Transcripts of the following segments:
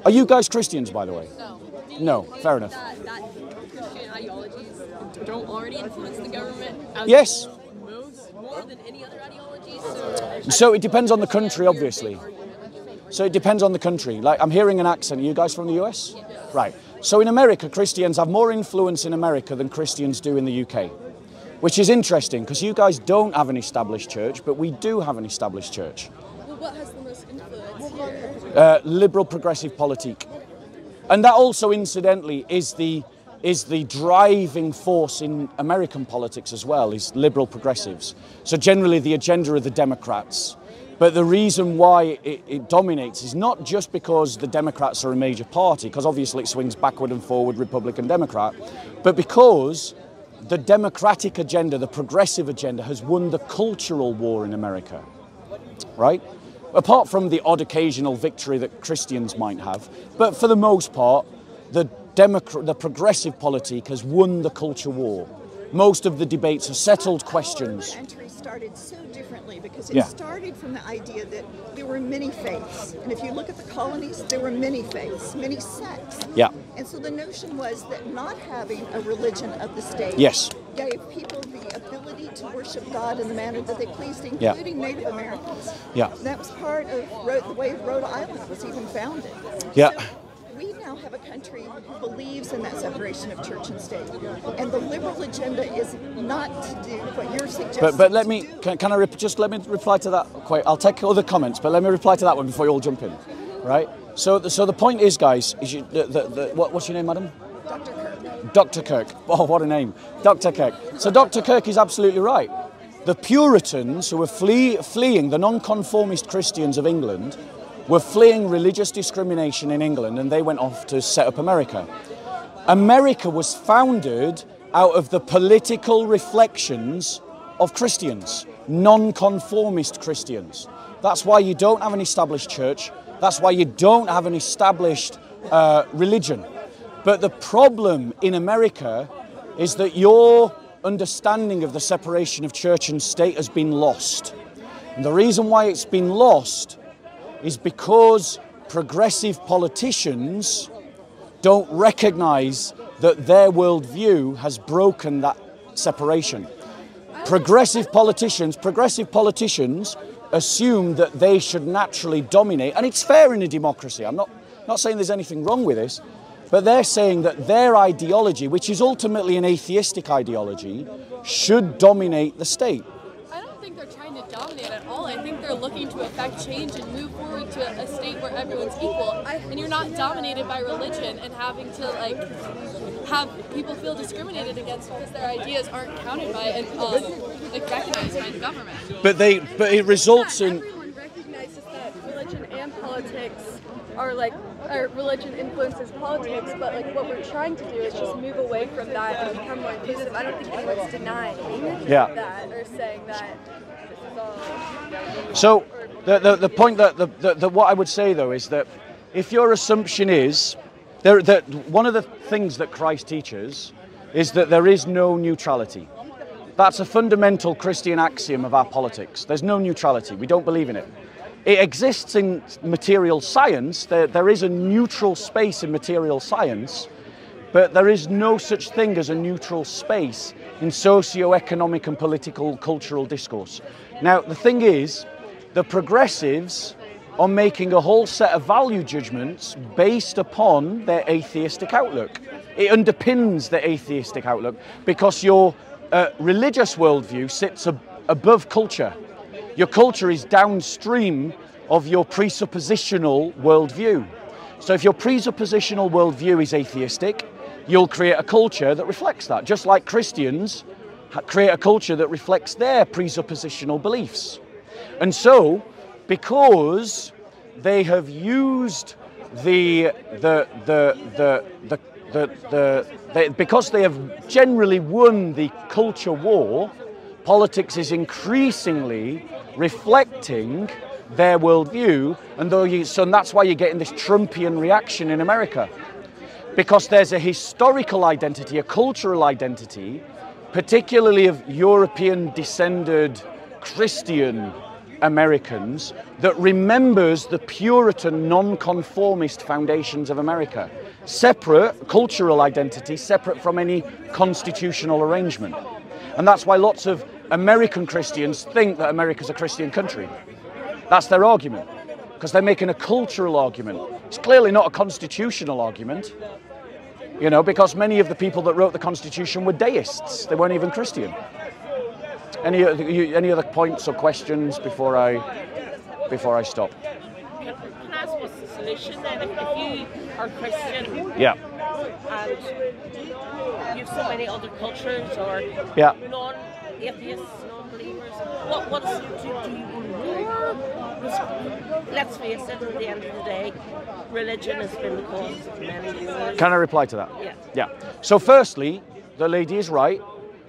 Are you guys Christians, by the way? No. No, fair enough. That Christian ideologies don't already influence the government? Yes. More than any other ideologies? So it depends on the country, obviously. So it depends on the country. Like, I'm hearing an accent. Are you guys from the US? Yeah. Right. So in America, Christians have more influence in America than Christians do in the UK, which is interesting because you guys don't have an established church, but we do have an established church. Well, what has the most influence here? Liberal progressive politique. And that also, incidentally, is the driving force in American politics as well, is liberal progressives. So generally the agenda of the Democrats. But the reason why it dominates is not just because the Democrats are a major party, because obviously it swings backward and forward, Republican, Democrat, but because the democratic agenda, the progressive agenda, has won the cultural war in America, right? Apart from the odd occasional victory that Christians might have. But for the most part, the progressive politique has won the culture war. Most of the debates are settled questions. Our entry started so differently because it started from the idea that there were many faiths. And if you look at the colonies, there were many faiths, many sects. Yeah. And so the notion was that not having a religion of the state gave people the ability to worship God in the manner that they pleased, including Native Americans. Yeah. That was part of the way Rhode Island was even founded. Yeah. So we now have a country who believes in that separation of church and state. And the liberal agenda is not to do what you're suggesting. But let me, can I just let me reply to that? I'll take other comments, but let me reply to that one before you all jump in, right? So the point is, guys, is what's your name, madam? Dr. Kirk. Dr. Kirk. Oh, what a name. Dr. Kirk. So Dr. Kirk is absolutely right. The Puritans who were fleeing, the nonconformist Christians of England, were fleeing religious discrimination in England, and they went off to set up America. America was founded out of the political reflections of Christians, nonconformist Christians. That's why you don't have an established church. That's why you don't have an established religion. But the problem in America is that your understanding of the separation of church and state has been lost. And the reason why it's been lost is because progressive politicians don't recognize that their worldview has broken that separation. Progressive politicians assume that they should naturally dominate, and it's fair in a democracy. I'm not saying there's anything wrong with this, but they're saying that their ideology, which is ultimately an atheistic ideology, should dominate the state. I don't think they're trying to dominate at all. I think they're looking to affect change and move forward to a state where everyone's equal. And you're not dominated by religion and having to have people feel discriminated against because their ideas aren't counted by and recognized by the government. But it results in. Everyone recognizes that religion and politics are or religion influences politics, but what we're trying to do is just move away from that and become more inclusive. I don't think anyone's denying that or saying that this is all. So the point that what I would say though is that if your assumption is that one of the things that Christ teaches is that there is no neutrality. That's a fundamental Christian axiom of our politics. There's no neutrality. We don't believe in it. It exists in material science. There is a neutral space in material science, but there is no such thing as a neutral space in socio-economic and political cultural discourse. Now, the thing is, the progressives are making a whole set of value judgments based upon their atheistic outlook. It underpins the atheistic outlook because your religious worldview sits above culture. Your culture is downstream of your presuppositional worldview. So if your presuppositional worldview is atheistic, you'll create a culture that reflects that, just like Christians create a culture that reflects their presuppositional beliefs. And so, because they have used because they have generally won the culture war, politics is increasingly reflecting their worldview, and that's why you're getting this Trumpian reaction in America. Because there's a historical identity, a cultural identity, particularly of European-descended Christian Americans that remembers the Puritan, non-conformist foundations of America. Separate, cultural identity, separate from any constitutional arrangement. And that's why lots of American Christians think that America's a Christian country. That's their argument, because they're making a cultural argument. It's clearly not a constitutional argument, you know, because many of the people that wrote the Constitution were deists. They weren't even Christian. Any other points or questions before I stop? Can I ask what's the solution then? If you are Christian, yeah, and you have so many other cultures or non-atheists, non-believers, what do you want? Let's face it, at the end of the day, religion has been the cause of many wars. Can I reply to that? Yeah. Yeah. So firstly, the lady is right.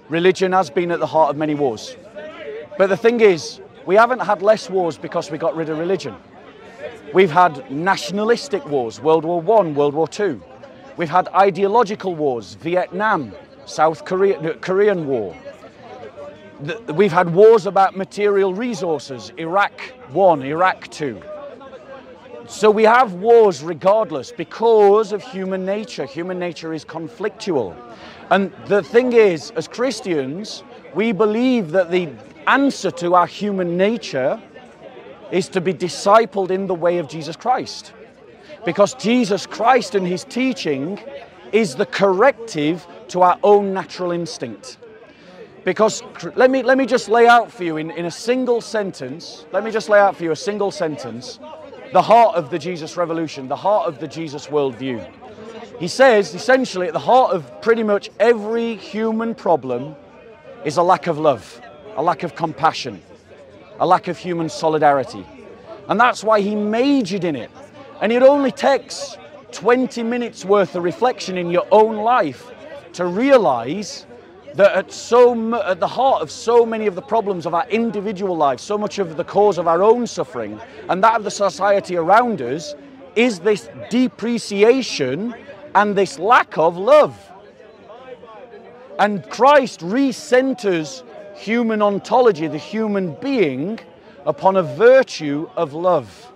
Religion has been at the heart of many wars. But the thing is, we haven't had less wars because we got rid of religion. We've had nationalistic wars, World War I, World War II. We've had ideological wars, Vietnam, South Korea, Korean War. We've had wars about material resources, Iraq I, Iraq II. So we have wars regardless because of human nature. Human nature is conflictual. And the thing is, as Christians, we believe that the answer to our human nature is to be discipled in the way of Jesus Christ. Because Jesus Christ and his teaching is the corrective to our own natural instinct. Because let me just lay out for you in a single sentence, the heart of the Jesus revolution, the heart of the Jesus worldview. He says, essentially, at the heart of pretty much every human problem is a lack of love, a lack of compassion, a lack of human solidarity. And that's why he majored in it. And it only takes 20 minutes worth of reflection in your own life to realize that at the heart of so many of the problems of our individual lives, so much of the cause of our own suffering and that of the society around us is this depreciation and this lack of love. And Christ recenters human ontology, the human being, upon a virtue of love.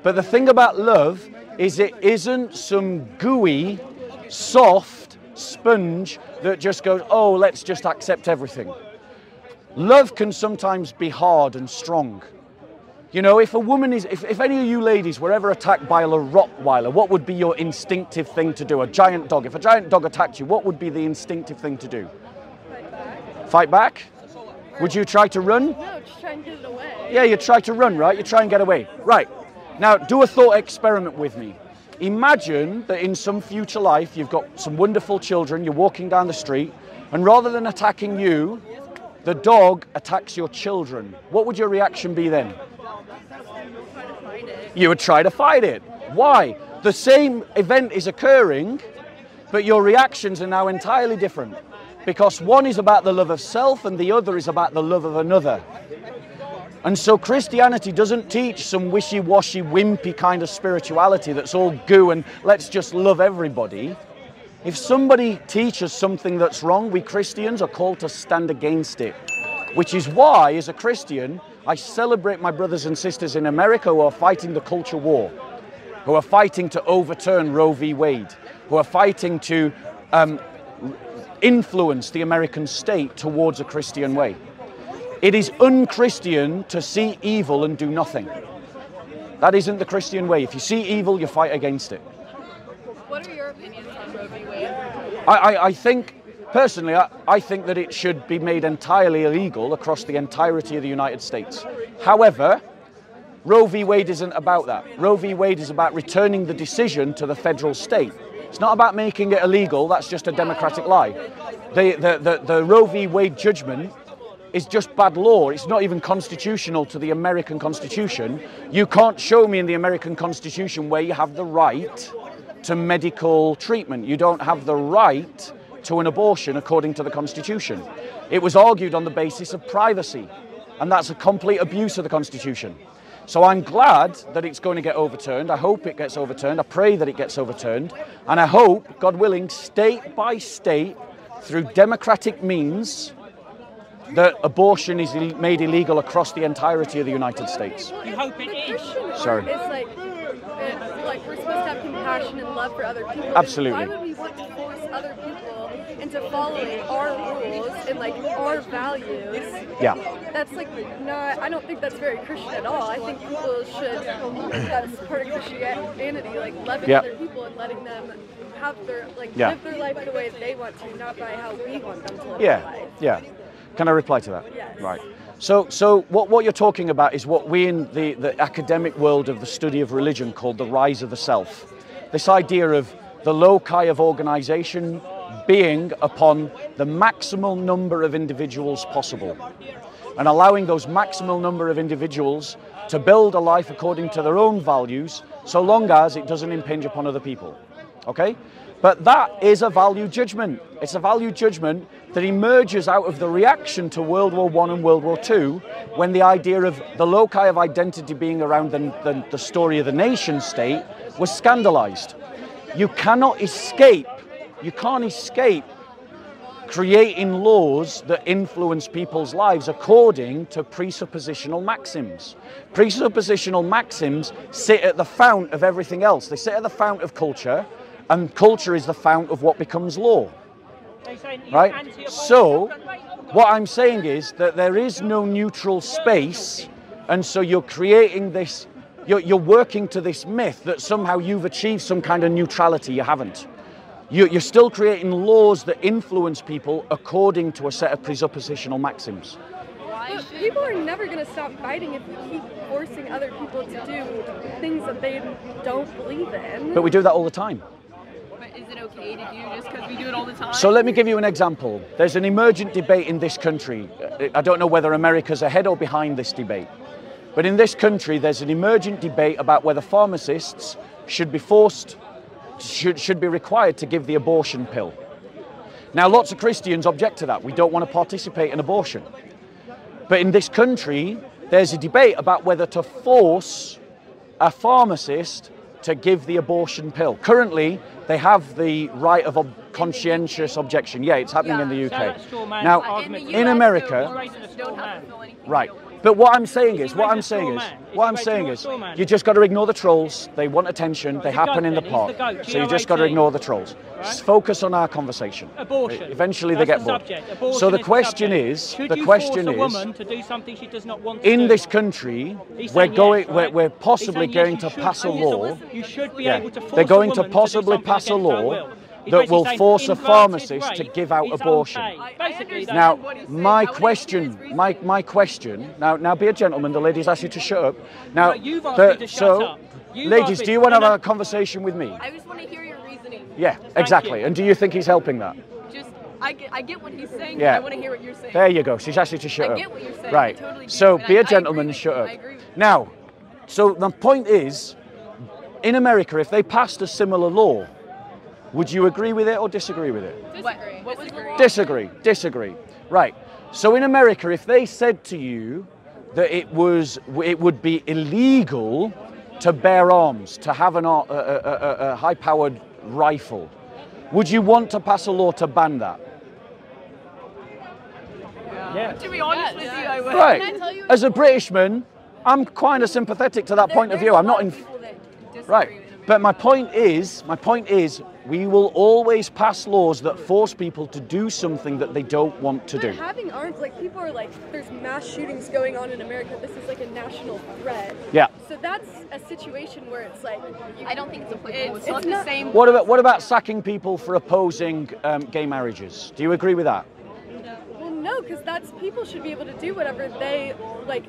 But the thing about love is it isn't some gooey, soft sponge that just goes, oh, let's just accept everything. Love can sometimes be hard and strong. You know, if a woman is, if any of you ladies were ever attacked by a Rottweiler, what would be your instinctive thing to do? A giant dog. If a giant dog attacked you, what would be the instinctive thing to do? Fight back. Fight back? Would you try to run? No, just try and get it away. Yeah, you try to run, right? You try and get away. Right. Now, do a thought experiment with me. Imagine that in some future life, you've got some wonderful children, you're walking down the street, and rather than attacking you, the dog attacks your children. What would your reaction be then? You would try to fight it. Why? The same event is occurring, but your reactions are now entirely different. Because one is about the love of self and the other is about the love of another. And so Christianity doesn't teach some wishy-washy, wimpy kind of spirituality that's all goo and let's just love everybody. If somebody teaches something that's wrong, we Christians are called to stand against it. Which is why, as a Christian, I celebrate my brothers and sisters in America who are fighting the culture war, who are fighting to overturn Roe v. Wade, who are fighting to influence the American state towards a Christian way. It is un-Christian to see evil and do nothing. That isn't the Christian way. If you see evil, you fight against it. What are your opinions on Roe v. Wade? I think, personally, I think that it should be made entirely illegal across the entirety of the United States. However, Roe v. Wade isn't about that. Roe v. Wade is about returning the decision to the federal state. It's not about making it illegal. That's just a democratic lie. The Roe v. Wade judgment is just bad law. It's not even constitutional to the American Constitution. You can't show me in the American Constitution where you have the right to medical treatment. You don't have the right to an abortion according to the Constitution. It was argued on the basis of privacy, and that's a complete abuse of the Constitution. So I'm glad that it's going to get overturned. I hope it gets overturned. I pray that it gets overturned. And I hope, God willing, state by state, through democratic means, that abortion is made illegal across the entirety of the United States. You hope it is. Sorry. It's like we're supposed to have compassion and love for other people. Absolutely. Why would we want to force other people into following our rules and like our values? Yeah. That's like not. I don't think that's very Christian at all. I think people should. That's part of Christianity, like loving other people and letting them have their live their life the way they want to, not by how we want them to live their life. Yeah. Can I reply to that? Yes. Right. So what you're talking about is what we in the academic world of the study of religion call the rise of the self. This idea of the loci of organization being upon the maximal number of individuals possible and allowing those maximal number of individuals to build a life according to their own values so long as it doesn't impinge upon other people. Okay? But that is a value judgment. It's a value judgment that emerges out of the reaction to World War I and World War II, when the idea of the loci of identity being around the story of the nation state was scandalized. You can't escape creating laws that influence people's lives according to presuppositional maxims. Presuppositional maxims sit at the fount of everything else. They sit at the fount of culture, and culture is the fount of what becomes law. Right? So, what I'm saying is that there is no neutral space, and so you're creating this, you're working to this myth that somehow you've achieved some kind of neutrality. You haven't. You're still creating laws that influence people according to a set of presuppositional maxims. But people are never going to stop fighting if we keep forcing other people to do things that they don't believe in. But we do that all the time. Is it okay to do just because we do it all the time? So let me give you an example. There's an emergent debate in this country. I don't know whether America's ahead or behind this debate. But in this country, there's an emergent debate about whether pharmacists should be should be required to give the abortion pill. Now, lots of Christians object to that. We don't want to participate in abortion. But in this country, there's a debate about whether to force a pharmacist to give the abortion pill. Currently, they have the right of conscientious objection. Yeah, it's happening in the UK. Now, in America, right. But what I'm saying is, you just got to ignore the trolls. They want attention. They happen in the pot. So you just got to ignore the trolls. Focus on our conversation. Abortion. Eventually they get bored. So the question is, in this country, we're possibly going to pass a law. You should be able to force they're going to do possibly something pass a against her law will. that will force a pharmacist to give out abortion. Now, my question, now be a gentleman, the lady's asked you to shut up. Now, ladies, do you want to have a conversation with me? I just want to hear your reasoning. Yeah, exactly. And do you think he's helping that? I get what he's saying, yeah. but I want to hear what you're saying. There you go, she's asked you to shut up. I get what you're saying. Right, totally so be a gentleman and shut up. Now, so the point is, in America, if they passed a similar law, would you agree with it or disagree with it? Disagree. What was the law? Disagree. Right. So in America, if they said to you that it would be illegal to bear arms, to have a high-powered rifle, would you want to pass a law to ban that? Yeah. To be honest with you, I would. Right. As a Britishman, I'm kind of sympathetic to that point of view. I'm not in. Right. But my point is, we will always pass laws that force people to do something that they don't want to do. But having arms, like people are like, there's mass shootings going on in America. This is like a national threat. Yeah. So that's a situation where it's like, I don't think it's applicable. It's not the same. What about sacking people for opposing gay marriages? Do you agree with that? Well, no, because people should be able to do whatever they like.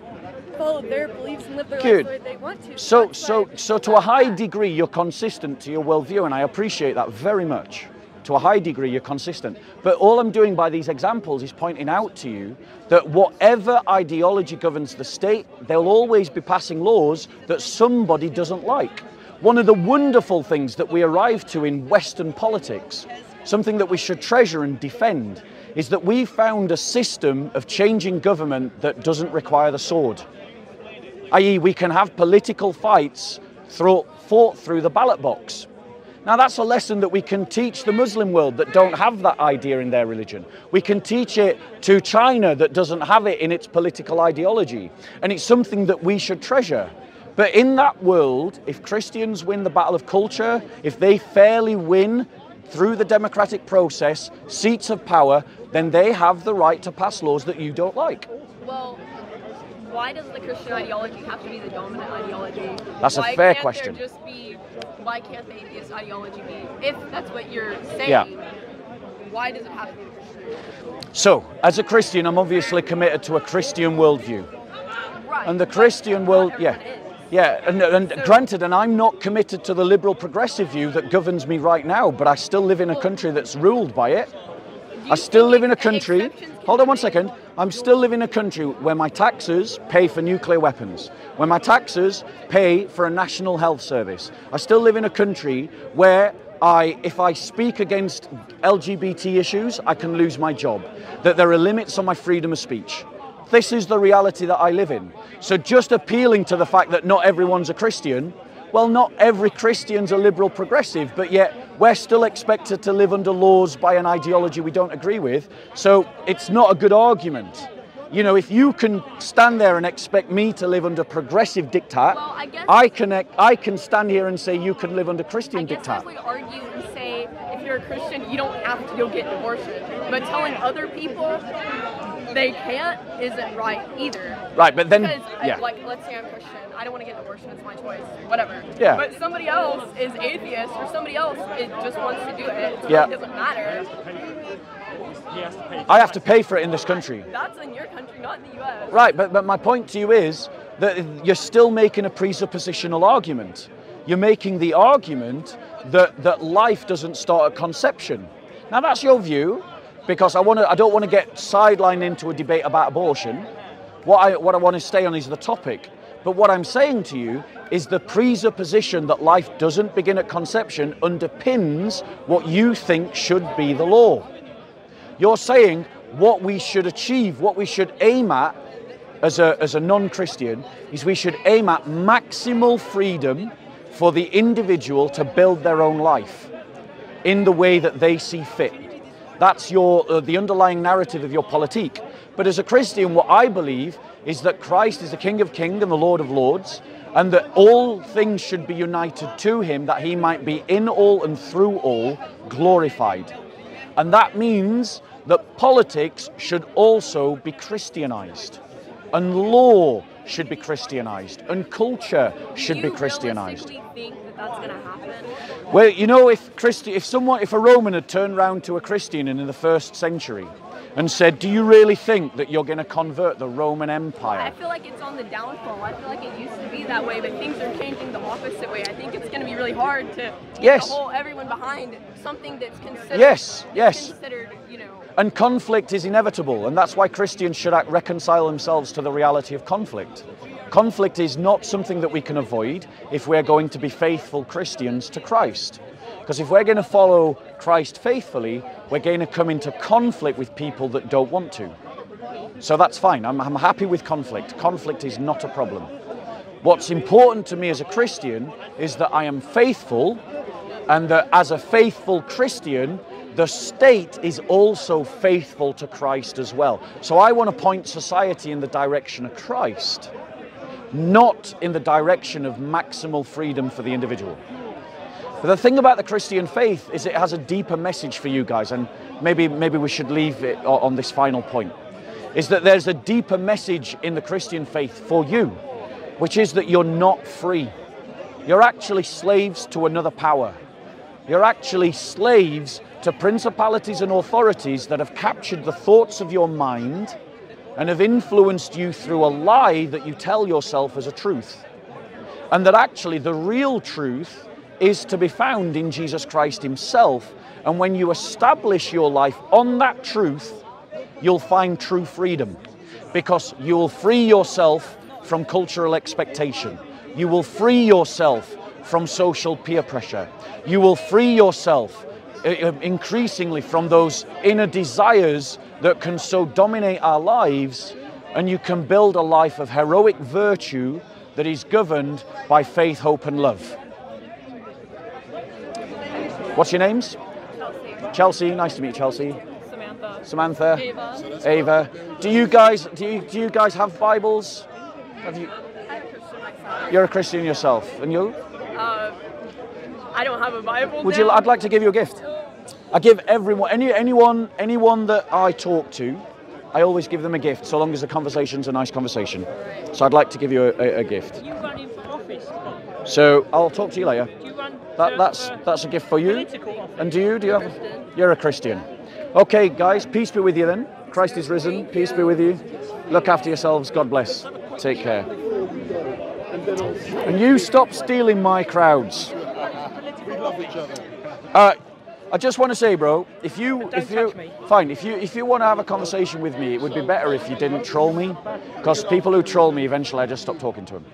Follow their beliefs and live their lives the way they want to. So to a high degree, you're consistent to your worldview, and I appreciate that very much. To a high degree, you're consistent. But all I'm doing by these examples is pointing out to you that whatever ideology governs the state, they'll always be passing laws that somebody doesn't like. One of the wonderful things that we arrive to in Western politics, something that we should treasure and defend, is that we found a system of changing government that doesn't require the sword. i.e. we can have political fights fought through the ballot box. Now that's a lesson that we can teach the Muslim world that don't have that idea in their religion. We can teach it to China that doesn't have it in its political ideology. And it's something that we should treasure. But in that world, if Christians win the battle of culture, if they fairly win through the democratic process seats of power, then they have the right to pass laws that you don't like. Well, why does the Christian ideology have to be the dominant ideology? That's a fair question. Why can't the atheist ideology be, if that's what you're saying, why does it have to be Christian? So, as a Christian, I'm obviously committed to a Christian worldview. Right. And the Christian world, and granted, and I'm not committed to the liberal progressive view that governs me right now, but I still live in a country that's ruled by it. I still live in a country, hold on one second, I'm still living in a country where my taxes pay for nuclear weapons, where my taxes pay for a national health service. I still live in a country where if I speak against LGBT issues, I can lose my job, that there are limits on my freedom of speech. This is the reality that I live in. So just appealing to the fact that not everyone's a Christian, well, not every Christian's a liberal progressive, but yet we're still expected to live under laws by an ideology we don't agree with. So it's not a good argument. You know, if you can stand there and expect me to live under progressive diktat, I can stand here and say you can live under Christian diktat. I would argue and say if you're a Christian, you don't have to go get an abortion. But telling other people they can't isn't right either. Right, but then, because, like, let's say I'm Christian, I don't want to get an abortion, it's my choice, whatever. Yeah. But somebody else is atheist, or somebody else just wants to do it, so it doesn't matter. I have to pay for it in this country. That's in your country, not in the US. Right, but my point to you is that you're still making a presuppositional argument. You're making the argument that life doesn't start at conception. Now that's your view, because I don't want to get sidelined into a debate about abortion. What I want to stay on is the topic. But what I'm saying to you is the presupposition that life doesn't begin at conception underpins what you think should be the law. You're saying what we should achieve, what we should aim at as a non-Christian, is we should aim at maximal freedom for the individual to build their own life in the way that they see fit. That's the underlying narrative of your politique. But as a Christian, what I believe is that Christ is the King of Kings and the Lord of Lords, and that all things should be united to him, that he might be in all and through all glorified. And that means that politics should also be Christianized, and law should be Christianized, and culture should be Christianized. Do you realistically think that that's going to happen? Well, you know, if a Roman had turned round to a Christian in the 1st century and said, do you really think that you're going to convert the Roman Empire? I feel like it's on the downfall. I feel like it used to be that way, but things are changing the opposite way. I think it's going to be really hard to get everyone behind something that's considered, you know. And conflict is inevitable, and that's why Christians should reconcile themselves to the reality of conflict. Conflict is not something that we can avoid if we're going to be faithful Christians to Christ. Because if we're going to follow Christ faithfully, we're going to come into conflict with people that don't want to. So that's fine. I'm happy with conflict. Conflict is not a problem. What's important to me as a Christian is that I am faithful, and that as a faithful Christian, the state is also faithful to Christ as well. So I want to point society in the direction of Christ, not in the direction of maximal freedom for the individual. But the thing about the Christian faith is it has a deeper message for you guys, and maybe we should leave it on this final point, is that there's a deeper message in the Christian faith for you, which is that you're not free. You're actually slaves to another power. You're actually slaves to principalities and authorities that have captured the thoughts of your mind and have influenced you through a lie that you tell yourself as a truth. And that actually the real truth is to be found in Jesus Christ himself. And when you establish your life on that truth, you'll find true freedom, because you will free yourself from cultural expectation. You will free yourself from social peer pressure. You will free yourself increasingly from those inner desires that can so dominate our lives, and you can build a life of heroic virtue that is governed by faith, hope, and love. What's your names? Chelsea. Chelsea, nice to meet you, Chelsea. Samantha. Samantha. Ava. Ava. Do you guys have Bibles? Have you? I'm a Christian myself. You're a Christian yourself, and you? I don't have a Bible. Would you? I'd like to give you a gift. I give everyone, anyone that I talk to, I always give them a gift, so long as the conversation's a nice conversation. So I'd like to give you a gift. You run in for office. So I'll talk to you later. Do you run That's a gift for you. political office? And do you have? You're a Christian. Okay, guys, peace be with you then. Christ is risen. Peace be with you. Look after yourselves. God bless. Take care. And you stop stealing my crowds. We love each other. I just want to say, bro, if you want to have a conversation with me, it would be better if you didn't troll me, because people who troll me, eventually I just stop talking to them.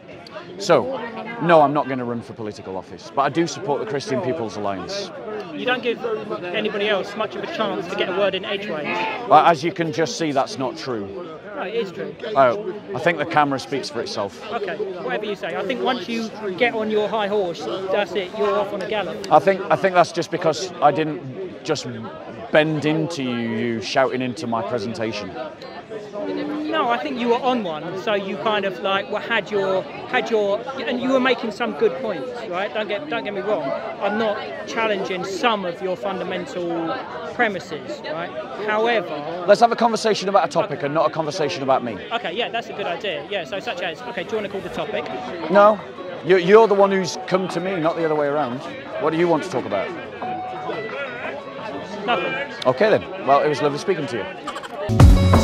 So, no, I'm not going to run for political office, but I do support the Christian People's Alliance. You don't give anybody else much of a chance to get a word in edgeways. As you can just see, that's not true. No, it is true. Oh, I think the camera speaks for itself. Okay, whatever you say. I think once you get on your high horse, that's it. You're off on a gallop. I think that's just because I didn't just bend into you shouting into my presentation. No, I think you were on one, so you kind of like had your, and you were making some good points, right? Don't get me wrong. I'm not challenging some of your fundamental premises, right? However, let's have a conversation about a topic and not a conversation about me. Okay, yeah, that's a good idea. Yeah, so such as, okay, do you want to call the topic? No, you're the one who's come to me, not the other way around. What do you want to talk about? Nothing. Okay then. Well, it was lovely speaking to you.